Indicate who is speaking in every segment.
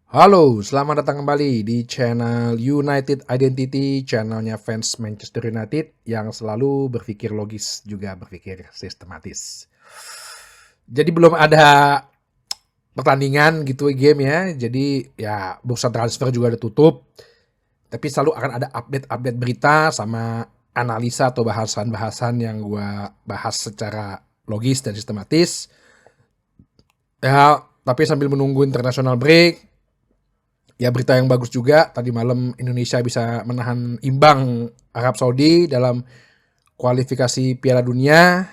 Speaker 1: Halo, selamat datang kembali di channel United Identity, channelnya fans Manchester United yang selalu berpikir logis juga berpikir sistematis. Jadi belum ada pertandingan gitu game ya, jadi ya bursa transfer juga udah tutup. Tapi selalu akan ada update-update berita sama analisa atau bahasan-bahasan yang gua bahas secara logis dan sistematis. Ya, tapi sambil menunggu international break, ya berita yang bagus juga, tadi malam Indonesia bisa menahan imbang Arab Saudi dalam kualifikasi Piala Dunia.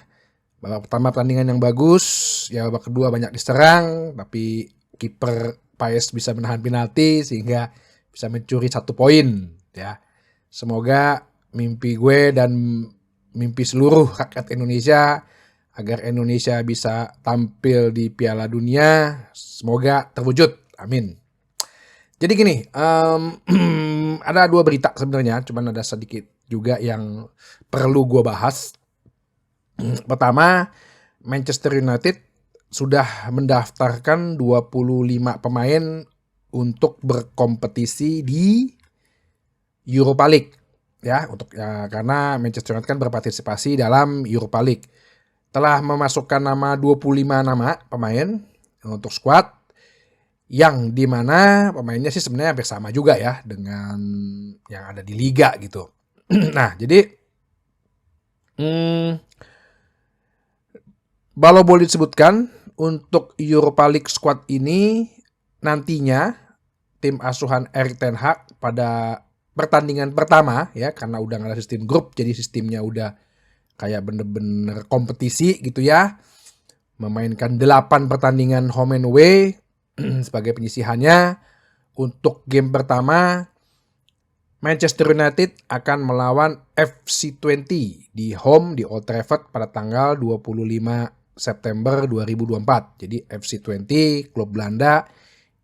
Speaker 1: Babak pertama pertandingan yang bagus, ya babak kedua banyak diserang, tapi kiper Paes bisa menahan penalti sehingga bisa mencuri 1 poin. Ya, semoga mimpi gue dan mimpi seluruh rakyat Indonesia agar Indonesia bisa tampil di Piala Dunia, semoga terwujud. Amin. Jadi gini, ada 2 berita sebenarnya, cuman ada sedikit juga yang perlu gue bahas. Pertama, Manchester United sudah mendaftarkan 25 pemain untuk berkompetisi di Europa League. Ya, karena Manchester United kan berpartisipasi dalam Europa League. Telah memasukkan nama 25 nama pemain untuk skuad, yang dimana pemainnya sih sebenarnya hampir sama juga ya dengan yang ada di liga gitu. Nah, jadi kalau boleh disebutkan untuk Europa League squad ini nantinya tim asuhan Erik ten Hag pada pertandingan pertama ya, karena udah nggak ada sistem grup, jadi sistemnya udah kayak bener-bener kompetisi gitu ya, memainkan 8 pertandingan home and away sebagai penyisihannya. Untuk game pertama, Manchester United akan melawan FC20 di home di Old Trafford pada tanggal 25 September 2024. Jadi FC20 klub Belanda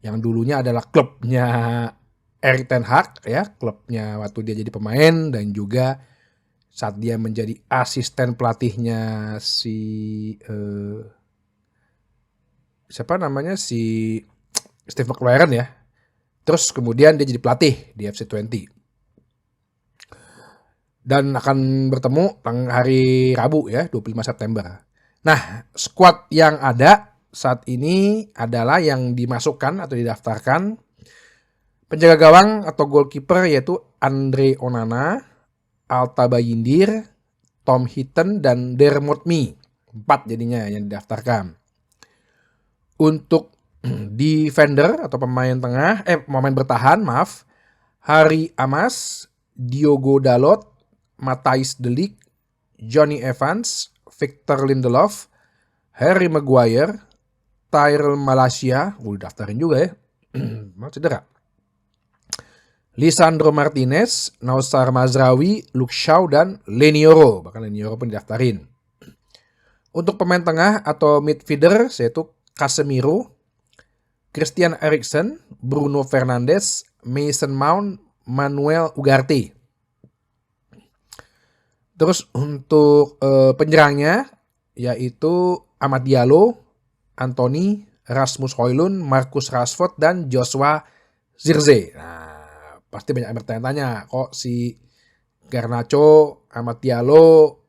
Speaker 1: yang dulunya adalah klubnya Erik ten Hag ya, klubnya waktu dia jadi pemain dan juga saat dia menjadi asisten pelatihnya si Steve McLaren ya. Terus kemudian dia jadi pelatih di FC20. Dan akan bertemu hari Rabu ya, 25 September. Nah, skuad yang ada saat ini adalah yang dimasukkan atau didaftarkan penjaga gawang atau goalkeeper yaitu Andre Onana, Alta Bayindir, Tom Heaton, dan Dermot Mee. 4 jadinya yang didaftarkan. Untuk defender atau pemain bertahan, Harry Amas, Diogo Dalot, Matthijs de Ligt, Johnny Evans, Victor Lindelof, Harry Maguire, Tyrell Malacia, daftarin juga ya, mau cedera. Lisandro Martinez, Nausar Mazraoui, Luke Shaw, dan Lenioro. Bahkan Lenioro pun didaftarin. Untuk pemain tengah atau midfielder yaitu Casemiro, Christian Eriksen, Bruno Fernandes, Mason Mount, Manuel Ugarte. Terus untuk penyerangnya yaitu Amad Diallo, Anthony, Rasmus Højlund, Marcus Rashford, dan Joshua Zirkzee. Nah, pasti banyak yang bertanya-tanya, kok si Garnacho, Amad Diallo,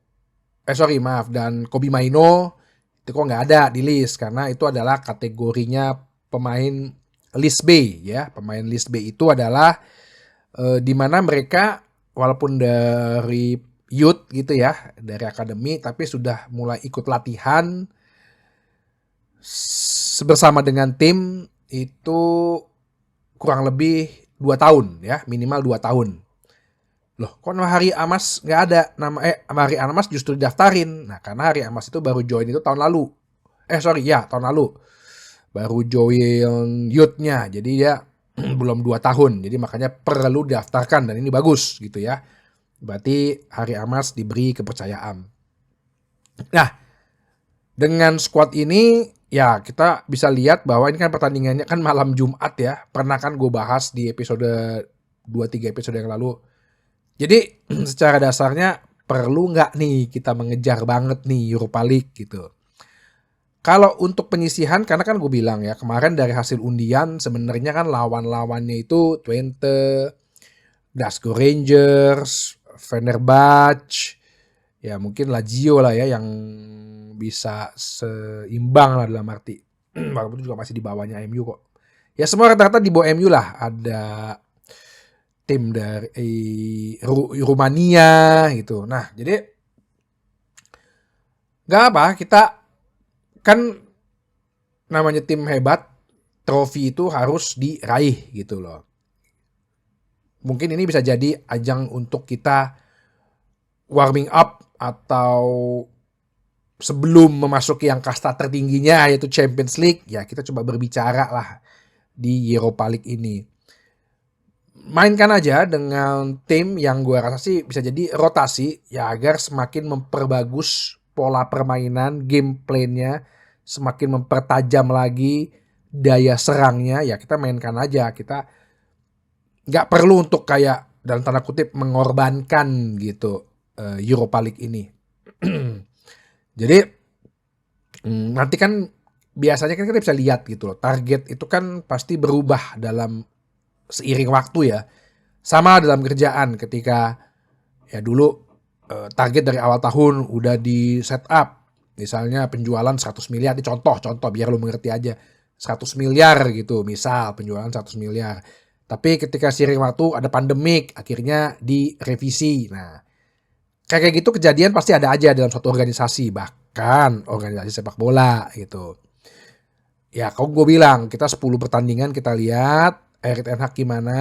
Speaker 1: dan Kobbie Mainoo itu kok nggak ada di list, karena itu adalah kategorinya pemain list B ya. Pemain list B itu adalah di mana mereka walaupun dari youth gitu ya, dari akademi, tapi sudah mulai ikut latihan bersama dengan tim itu kurang lebih 2 tahun ya, minimal 2 tahun. Loh, kok nama Harry Amas nggak ada? Harry Amas justru didaftarin. Nah, karena Harry Amas itu baru join itu tahun lalu. Tahun lalu. Baru join youth-nya. Jadi dia belum 2 tahun. Jadi makanya perlu didaftarkan, dan ini bagus gitu ya. Berarti Harry Amas diberi kepercayaan. Nah, dengan squad ini ya kita bisa lihat bahwa ini kan pertandingannya kan malam Jumat ya. Pernah kan gue bahas di episode 2-3 episode yang lalu. Jadi secara dasarnya perlu nggak nih kita mengejar banget nih Europa League gitu. Kalau untuk penyisihan, karena kan gue bilang ya, kemarin dari hasil undian sebenarnya kan lawan-lawannya itu Twente, Glasgow Rangers, Fenerbahce, ya mungkin Lazio lah ya yang bisa seimbang lah dalam arti. Walaupun juga masih di bawahnya MU kok. Ya semua rata-rata di bawah MU lah. Ada tim dari Rumania gitu. Nah, jadi nggak apa, kita kan namanya tim hebat, trofi itu harus diraih gitu loh. Mungkin ini bisa jadi ajang untuk kita warming up atau sebelum memasuki yang kasta tertingginya yaitu Champions League, ya kita coba berbicara lah di Europa League ini. Mainkan aja dengan tim yang gue rasa sih bisa jadi rotasi ya agar semakin memperbagus pola permainan, gameplaynya, semakin mempertajam lagi daya serangnya. Ya kita mainkan aja, kita nggak perlu untuk kayak dalam tanda kutip mengorbankan gitu Europa League ini. Jadi nanti kan biasanya kan kita bisa lihat gitu loh, target itu kan pasti berubah dalam seiring waktu ya. Sama dalam kerjaan ketika ya dulu target dari awal tahun udah di set up. Misalnya penjualan 100 miliar, ini contoh biar lu mengerti aja. 100 miliar gitu, misal penjualan 100 miliar. Tapi ketika seiring waktu ada pandemik, akhirnya direvisi. Nah, kayak gitu kejadian pasti ada aja dalam suatu organisasi, bahkan organisasi sepak bola gitu. Ya, kalau gue bilang kita 10 pertandingan kita lihat Erik ten Hag gimana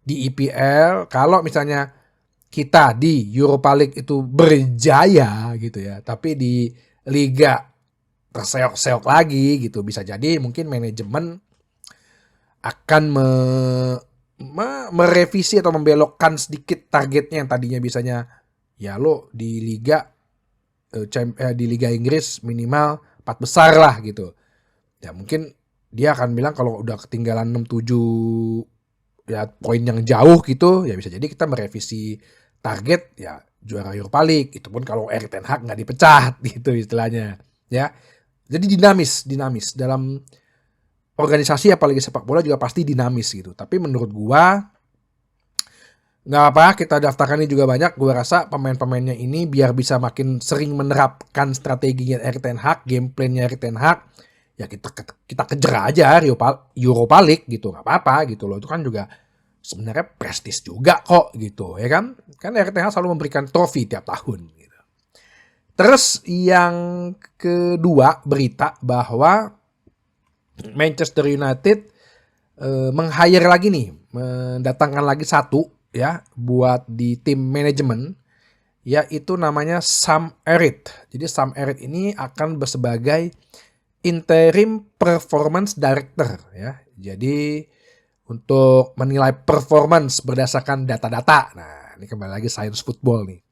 Speaker 1: di EPL. Kalau misalnya kita di Europa League itu berjaya gitu ya, tapi di Liga terseok-seok lagi gitu, bisa jadi mungkin manajemen akan merevisi atau membelokkan sedikit targetnya yang tadinya bisanya ya lo di Liga Inggris minimal 4 besar lah gitu. Ya mungkin dia akan bilang kalau udah ketinggalan 6-7 ya poin yang jauh gitu, ya bisa jadi kita merevisi target ya juara Europa League. Itu pun kalau Erik ten Hag nggak dipecat gitu istilahnya ya. Jadi dinamis dalam organisasi apalagi sepak bola juga pasti dinamis gitu. Tapi menurut gua nggak apa, kita daftarkan ini juga banyak. Gua rasa pemain-pemainnya ini biar bisa makin sering menerapkan strateginya Erik ten Hag, gameplaynya Erik ten Hag, ya kita kejar aja Europa League gitu, nggak apa-apa gitu loh. Itu kan juga sebenarnya prestis juga kok gitu ya kan. Kan Erik ten Hag selalu memberikan trofi tiap tahun gitu. Terus yang kedua, berita bahwa Manchester United meng-hire lagi nih, mendatangkan lagi satu ya buat di tim manajemen, yaitu namanya Sam Allardyce. Jadi Sam Allardyce ini akan sebagai interim performance director ya. Jadi untuk menilai performance berdasarkan data-data. Nah, ini kembali lagi science football nih.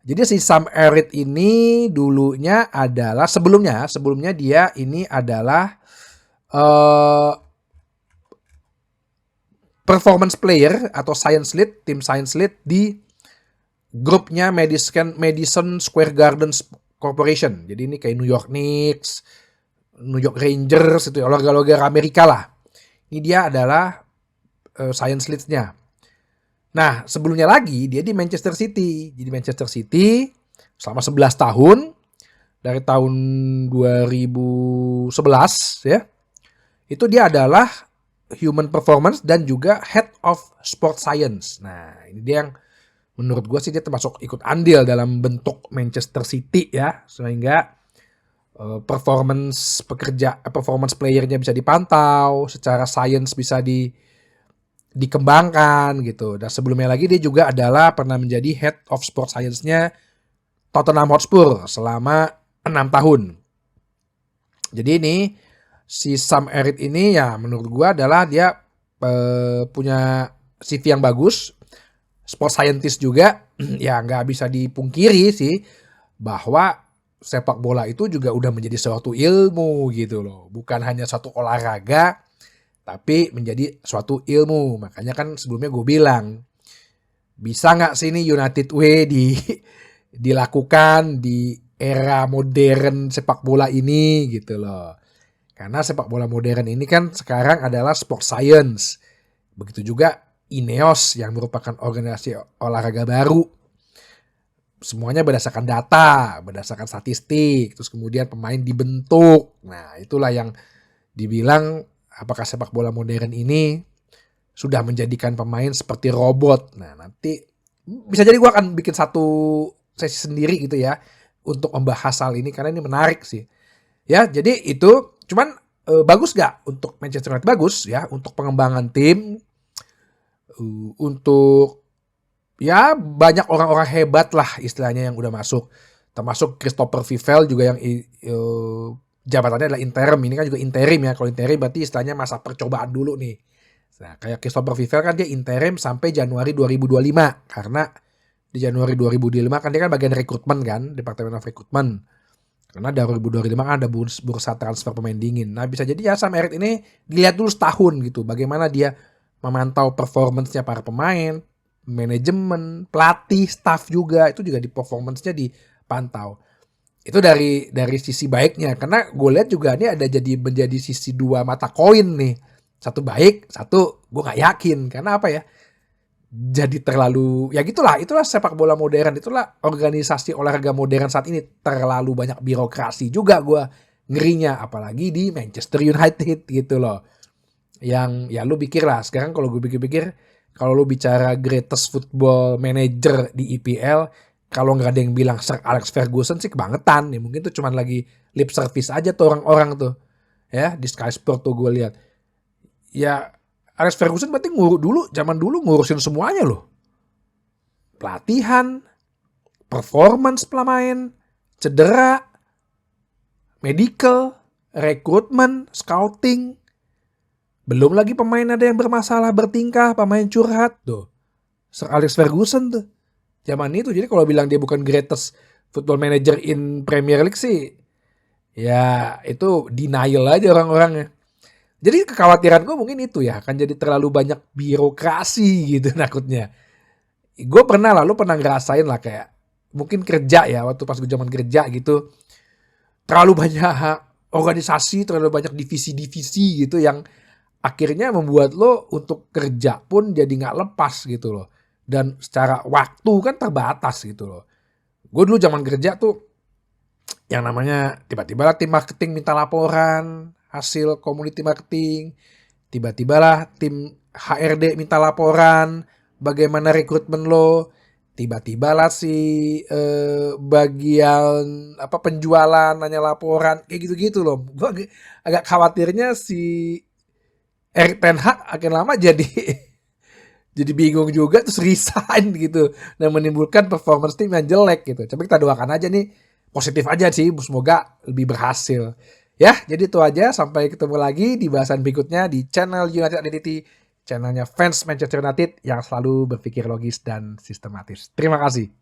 Speaker 1: Jadi si Sam Allardyce ini dulunya adalah sebelumnya dia ini adalah performance player atau tim science lead di grupnya Madison Square Gardens Corporation. Jadi ini kayak New York Knicks, New York Rangers, itu olahraga Amerika lah. Ini dia adalah science lead-nya. Nah, sebelumnya lagi dia di Manchester City. Jadi Manchester City selama 11 tahun dari tahun 2011 ya. Itu dia adalah human performance dan juga head of sport science. Nah, ini dia yang menurut gue sih dia termasuk ikut andil dalam bentuk Manchester City ya, sehingga performance playernya bisa dipantau, secara science bisa dikembangkan gitu. Dan sebelumnya lagi dia juga pernah menjadi head of sport science-nya Tottenham Hotspur selama 6 tahun. Jadi ini si Sam Allardyce ini ya menurut gua adalah dia punya CV yang bagus, sport scientist juga. Ya nggak bisa dipungkiri sih bahwa sepak bola itu juga udah menjadi suatu ilmu gitu loh, bukan hanya suatu olahraga tapi menjadi suatu ilmu. Makanya kan sebelumnya gue bilang bisa nggak sih ini United Way dilakukan di era modern sepak bola ini gitu loh. Karena sepak bola modern ini kan sekarang adalah sport science. Begitu juga INEOS yang merupakan organisasi olahraga baru. Semuanya berdasarkan data, berdasarkan statistik, terus kemudian pemain dibentuk. Nah, itulah yang dibilang apakah sepak bola modern ini sudah menjadikan pemain seperti robot. Nah, nanti bisa jadi gue akan bikin satu sesi sendiri gitu ya untuk membahas hal ini karena ini menarik sih. Ya, jadi itu cuman bagus gak untuk Manchester United? Bagus ya untuk pengembangan tim, untuk ya banyak orang-orang hebat lah istilahnya yang udah masuk. Termasuk Christopher Vivell juga yang jabatannya adalah interim. Ini kan juga interim ya. Kalau interim berarti istilahnya masa percobaan dulu nih. Nah, kayak Christopher Vivell kan dia interim sampai Januari 2025. Karena di Januari 2025 kan dia kan bagian rekrutmen kan, Departemen of Recruitment. Karena dari 2025 kan ada bursa transfer pemain dingin. Nah, bisa jadi ya Sam Merritt ini dilihat dulu setahun gitu. Bagaimana dia memantau performance-nya para pemain, manajemen, pelatih, staff juga. Itu juga di performance-nya dipantau. Itu dari sisi baiknya. Karena gue lihat juga ini ada menjadi sisi dua mata koin nih. Satu baik, satu gue gak yakin. Karena apa ya? Jadi terlalu ya gitulah, itulah sepak bola modern, itulah organisasi olahraga modern saat ini, terlalu banyak birokrasi juga gue ngerinya, apalagi di Manchester United gitu loh. Yang ya lu pikir lah sekarang, kalau gue pikir-pikir, kalau lu bicara greatest football manager di EPL, kalau nggak ada yang bilang Sir Alex Ferguson sih kebangetan ya. Mungkin tuh cuman lagi lip service aja tuh orang-orang tuh ya di Sky Sport tuh gue lihat ya. Alex Ferguson berarti zaman dulu ngurusin semuanya loh. Pelatihan, performance pemain, cedera, medical, rekrutmen, scouting. Belum lagi pemain ada yang bermasalah bertingkah, pemain curhat tuh. Sir Alex Ferguson tuh. Zaman itu, jadi kalau bilang dia bukan greatest football manager in Premier League sih, ya itu denial aja orang-orangnya. Jadi kekhawatiran gue mungkin itu ya, akan jadi terlalu banyak birokrasi gitu takutnya. Gue lu pernah ngerasain lah kayak mungkin kerja ya, waktu pas gue zaman kerja gitu, terlalu banyak organisasi, terlalu banyak divisi-divisi gitu yang akhirnya membuat lo untuk kerja pun jadi gak lepas gitu loh. Dan secara waktu kan terbatas gitu loh. Gue dulu zaman kerja tuh yang namanya tiba-tiba lah tim marketing minta laporan hasil community marketing, tiba-tiba lah tim HRD minta laporan bagaimana rekrutmen lo, tiba-tiba lah si bagian penjualan nanya laporan, kayak gitu-gitu loh. Gue agak khawatirnya si Erik ten Hag akan lama jadi jadi bingung juga terus resign gitu dan menimbulkan performance tim yang jelek gitu. Tapi kita doakan aja nih positif aja sih, semoga lebih berhasil. Ya, jadi itu aja. Sampai ketemu lagi di bahasan berikutnya di channel United Identity, channelnya fans Manchester United yang selalu berpikir logis dan sistematis. Terima kasih.